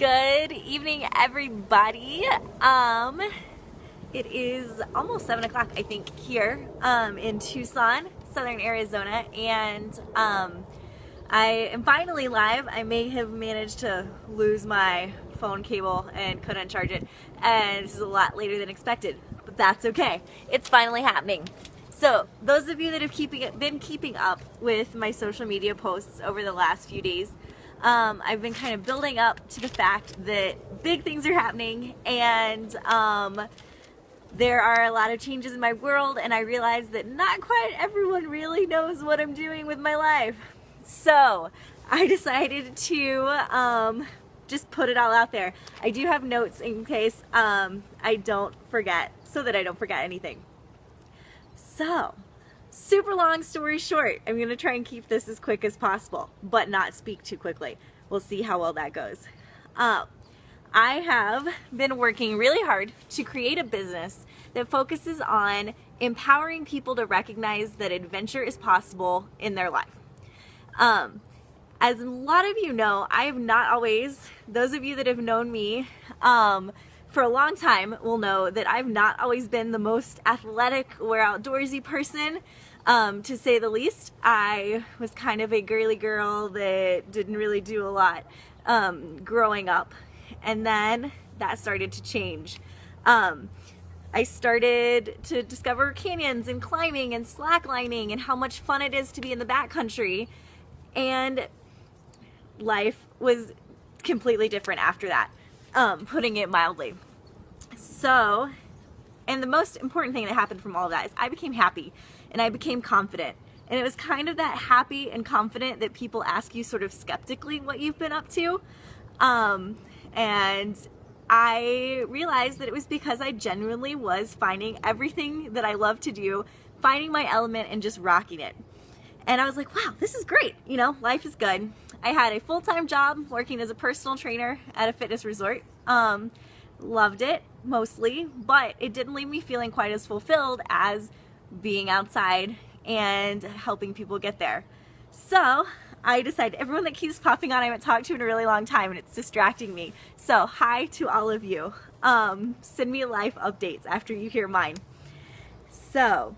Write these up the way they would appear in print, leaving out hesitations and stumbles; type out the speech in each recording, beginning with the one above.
Good evening, everybody. It is almost 7 o'clock, I think, here in Tucson, Southern Arizona, and I am finally live. I may have managed to lose my phone cable and couldn't charge it, and this is a lot later than expected, but that's okay. It's finally happening. So, those of you that have been keeping up with my social media posts over the last few days, I've been kind of building up to the fact that big things are happening, and there are a lot of changes in my world, and I realize that not quite everyone really knows what I'm doing with my life. So I decided to just put it all out there. I do have notes in case I don't forget, so that I don't forget anything. So, super long story short, I'm going to try and keep this as quick as possible, but not speak too quickly. We'll see how well that goes. I have been working really hard to create a business that focuses on empowering people to recognize that adventure is possible in their life. As a lot of you know, I have not always, those of you that have known me for a long time will know that I've not always been the most athletic or outdoorsy person, to say the least. I was kind of a girly girl that didn't really do a lot growing up, and then that started to change. I started to discover canyons and climbing and slacklining and how much fun it is to be in the backcountry, and life was completely different after that, putting it mildly. So, and the most important thing that happened from all of that is I became happy and I became confident. And it was kind of that happy and confident that people ask you sort of skeptically what you've been up to. And I realized that it was because I genuinely was finding everything that I love to do, finding my element and just rocking it. And I was like, wow, this is great. You know, life is good. I had a full-time job working as a personal trainer at a fitness resort. Loved it mostly, but it didn't leave me feeling quite as fulfilled as being outside and helping people get there. So I decided, everyone that keeps popping on I haven't talked to in a really long time and it's distracting me. So hi to all of you. Send me life updates after you hear mine. So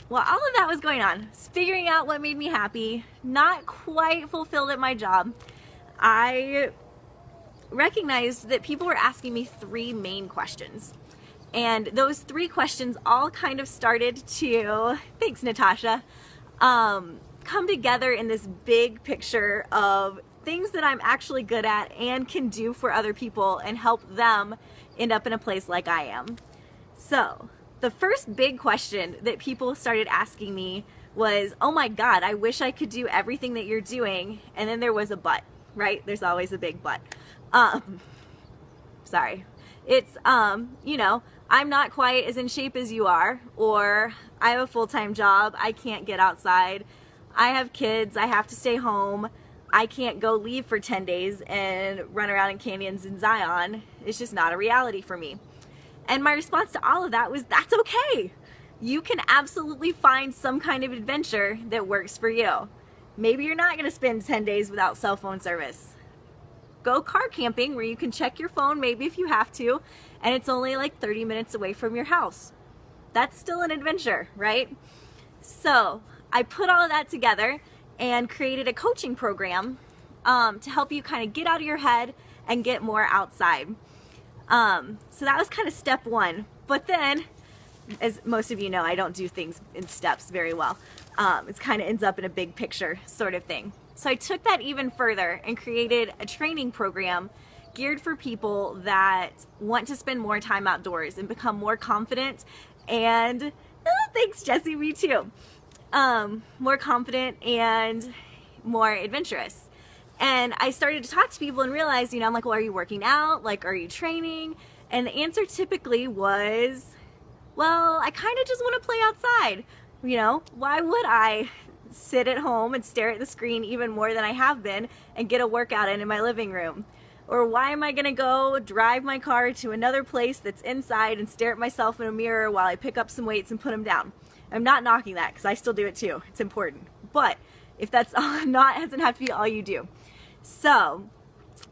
while all of that was going on, I was figuring out what made me happy, not quite fulfilled at my job, I recognized that people were asking me three main questions. And those three questions all kind of started to, thanks Natasha, come together in this big picture of things that I'm actually good at and can do for other people and help them end up in a place like I am. So the first big question that people started asking me was, oh my God, I wish I could do everything that you're doing. And then there was a but, right? There's always a big but. Sorry. It's, you know, I'm not quite as in shape as you are, or I have a full-time job, I can't get outside, I have kids, I have to stay home, I can't go leave for 10 days and run around in canyons in Zion. It's just not a reality for me. And my response to all of that was, that's okay. You can absolutely find some kind of adventure that works for you. Maybe you're not gonna spend 10 days without cell phone service. Go car camping where you can check your phone maybe if you have to, and it's only like 30 minutes away from your house. That's still an adventure, right? So I put all of that together and created a coaching program to help you kind of get out of your head and get more outside. So that was kind of step one. But then, as most of you know, I don't do things in steps very well. It kind of ends up in a big picture sort of thing. So I took that even further and created a training program geared for people that want to spend more time outdoors and become more confident and, thanks Jesse, me too, more confident and more adventurous. And I started to talk to people and realized, you know, I'm like, well, are you working out? Like, are you training? And the answer typically was, well, I kind of just want to play outside. You know, why would I sit at home and stare at the screen even more than I have been and get a workout in my living room? Or why am I gonna go drive my car to another place that's inside and stare at myself in a mirror while I pick up some weights and put them down? I'm not knocking that, because I still do it too. It's important. But if that's all, hasn't have to be all you do. So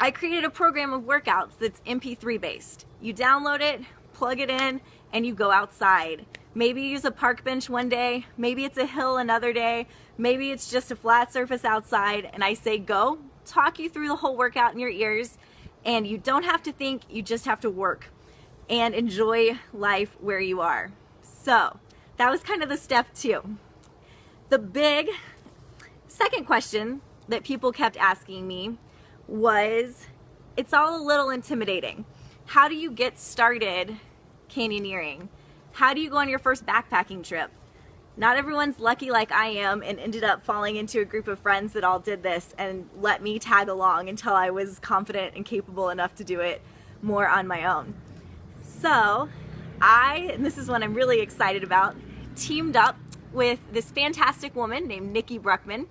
I created a program of workouts that's MP3 based. You download it, plug it in, and you go outside. Maybe you use a park bench one day, maybe it's a hill another day, maybe it's just a flat surface outside, and I say go, talk you through the whole workout in your ears, and you don't have to think, you just have to work and enjoy life where you are. So that was kind of the step 2. The big second question that people kept asking me was, it's all a little intimidating. How do you get started canyoneering? How do you go on your first backpacking trip? Not everyone's lucky like I am and ended up falling into a group of friends that all did this and let me tag along until I was confident and capable enough to do it more on my own. So and this is one I'm really excited about, teamed up with this fantastic woman named Nikki Bruckman,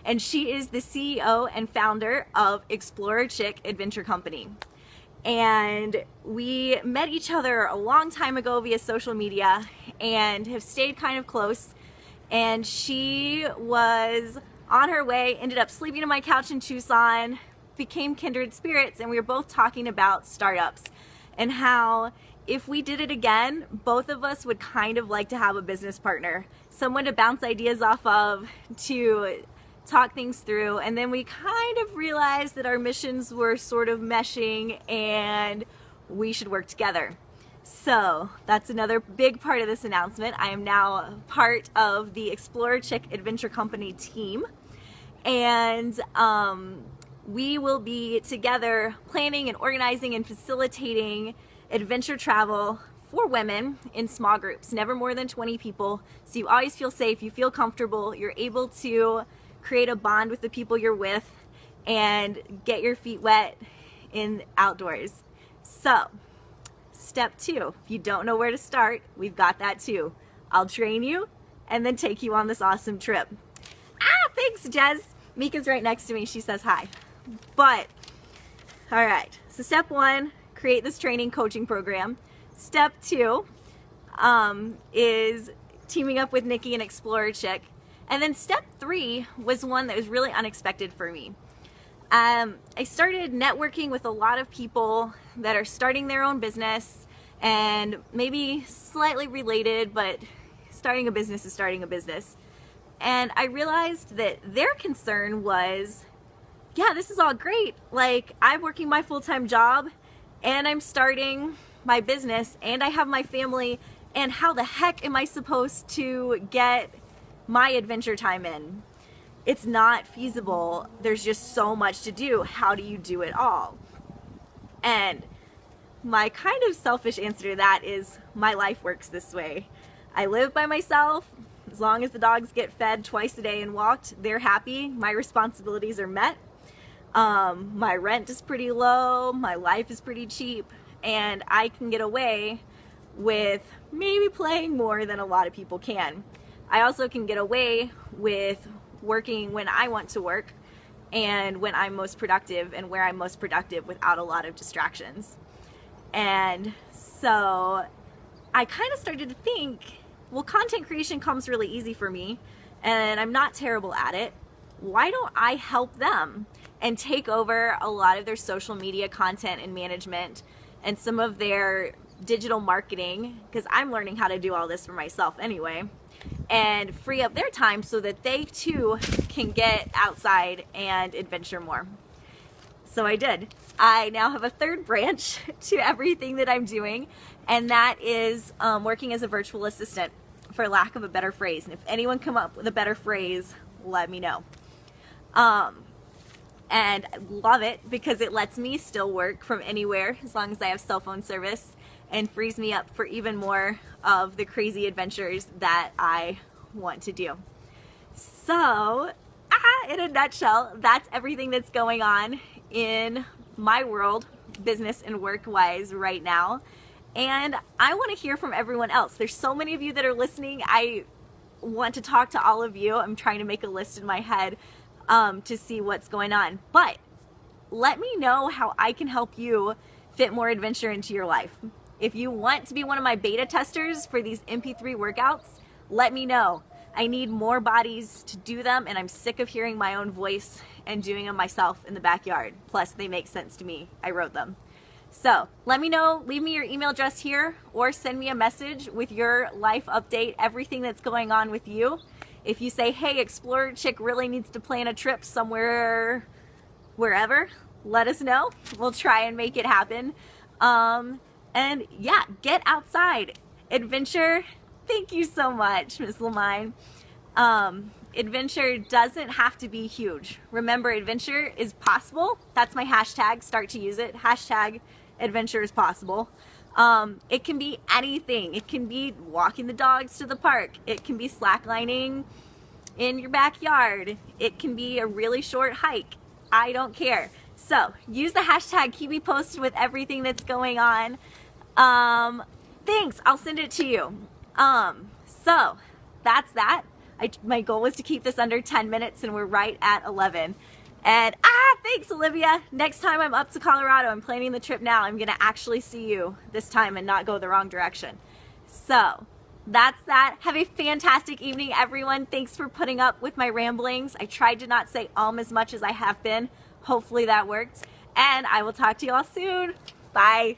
and she is the CEO and founder of Explorer Chick Adventure Company. And we met each other a long time ago via social media and have stayed kind of close. And she was on her way, ended up sleeping on my couch in Tucson, became kindred spirits, and we were both talking about startups and how if we did it again, both of us would kind of like to have a business partner, someone to bounce ideas off of, to talk things through. And then we kind of realized that our missions were sort of meshing and we should work together. So that's another big part of this announcement. I am now part of the Explorer Chick Adventure Company team, and we will be together planning and organizing and facilitating adventure travel for women in small groups, never more than 20 people. So you always feel safe, you feel comfortable, you're able to create a bond with the people you're with and get your feet wet in outdoors. So step 2, if you don't know where to start, we've got that too. I'll train you and then take you on this awesome trip. Thanks, Jez. Mika's right next to me, she says hi. But all right, so step 1, create this training coaching program. Step 2 is teaming up with Nikki and Explorer Chick. And then step 3 was one that was really unexpected for me. I started networking with a lot of people that are starting their own business and maybe slightly related, but starting a business is starting a business. And I realized that their concern was, yeah, this is all great. Like, I'm working my full-time job and I'm starting my business and I have my family, and how the heck am I supposed to get my adventure time in? It's not feasible. There's just so much to do. How do you do it all? And my kind of selfish answer to that is, my life works this way. I live by myself. As long as the dogs get fed twice a day and walked, they're happy. My responsibilities are met. My rent is pretty low. My life is pretty cheap. And I can get away with maybe playing more than a lot of people can. I also can get away with working when I want to work and when I'm most productive and where I'm most productive without a lot of distractions. And so I kind of started to think, well, content creation comes really easy for me and I'm not terrible at it. Why don't I help them and take over a lot of their social media content and management and some of their digital marketing, because I'm learning how to do all this for myself anyway, and free up their time so that they too can get outside and adventure more. So I did. I now have a third branch to everything that I'm doing, and that is working as a virtual assistant, for lack of a better phrase. And if anyone come up with a better phrase, let me know. And I love it because it lets me still work from anywhere as long as I have cell phone service, and frees me up for even more of the crazy adventures that I want to do. So, in a nutshell, that's everything that's going on in my world, business and work-wise right now. And I want to hear from everyone else. There's so many of you that are listening. I want to talk to all of you. I'm trying to make a list in my head to see what's going on. But let me know how I can help you fit more adventure into your life. If you want to be one of my beta testers for these MP3 workouts, let me know. I need more bodies to do them, and I'm sick of hearing my own voice and doing them myself in the backyard. Plus, they make sense to me. I wrote them. So let me know, leave me your email address here, or send me a message with your life update, everything that's going on with you. If you say, hey, Explorer Chick really needs to plan a trip somewhere, wherever, let us know. We'll try and make it happen. And yeah, get outside. Adventure, thank you so much, Miss Lamine. Adventure doesn't have to be huge. Remember, adventure is possible. That's my hashtag, start to use it. Hashtag adventure is possible. It can be anything. It can be walking the dogs to the park. It can be slacklining in your backyard. It can be a really short hike. I don't care. So use the hashtag, keep me posted with everything that's going on. Thanks, I'll send it to you. So that's that. My goal was to keep this under 10 minutes and we're right at 11. And thanks Olivia. Next time I'm up to Colorado, I'm planning the trip now. I'm gonna actually see you this time and not go the wrong direction. So that's that. Have a fantastic evening, everyone. Thanks for putting up with my ramblings. I tried to not say as much as I have been. Hopefully that worked. And I will talk to you all soon. Bye.